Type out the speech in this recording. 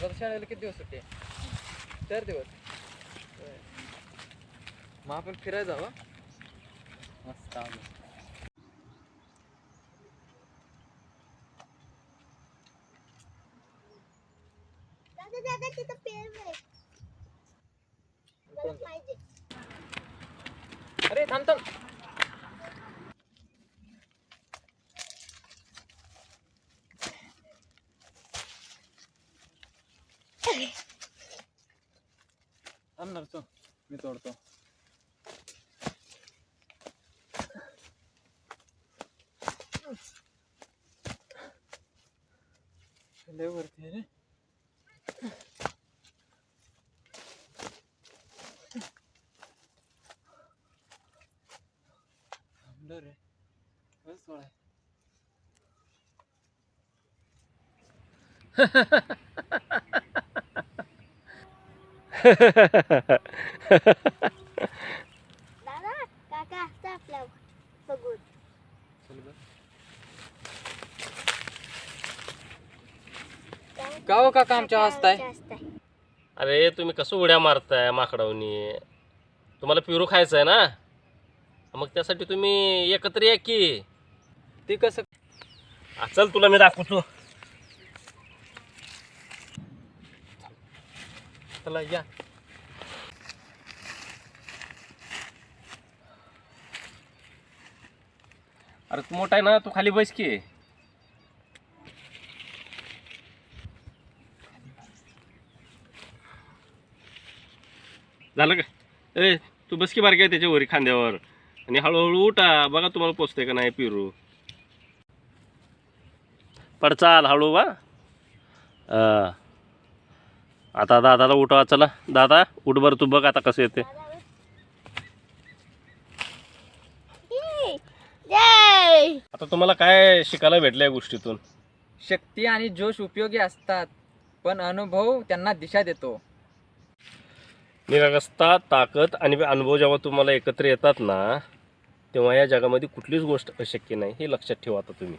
तुला शाळेला किती दिवस सुट्टी आहे? 4 दिवस. होय. मग आपण फिरायला जाऊ. मस्त आलो. दादा तिथं पेड़ आहे. मला पाहिजे. अरे थांब थांब. थांब ना तू, मी तोडतो. लय वरती आहे रे. थांबलं रे. बस सोळा. दादा काका असतं आपल्या बघून. चल बघ. का हो काका आमच्या वाजताय? अरे तुम्ही कसं उड्या मारताय माकडावनी? तुम्हाला पिरू खायचं आहे ना, मग त्यासाठी तुम्ही एकत्र या की. ते कसं? चल तुला मी दाखवतो. चला या. अरे तू मोठा आहे ना, तू खाली बस की. झालं का? ए तू बस की बारक्या त्याच्यावर खांद्यावर, आणि हळूहळू उठा. बघा तुम्हाला पोचते का नाही पिरू. पडचाल हळू बा. आता दादाला उठवा. चला दादा उठ बरं. तू बघ आता कसं येते. आता तुम्हाला काय शिकायला भेटलं या गोष्टीतून? शक्ती आणि जोश उपयोगी असतात, पण अनुभव त्यांना दिशा देतो. निरागसता, ताकद आणि अनुभव जेव्हा तुम्हाला एकत्र येतात ना, तेव्हा या जगामध्ये कुठलीच गोष्ट अशक्य नाही, हे लक्षात ठेवा आता तुम्ही.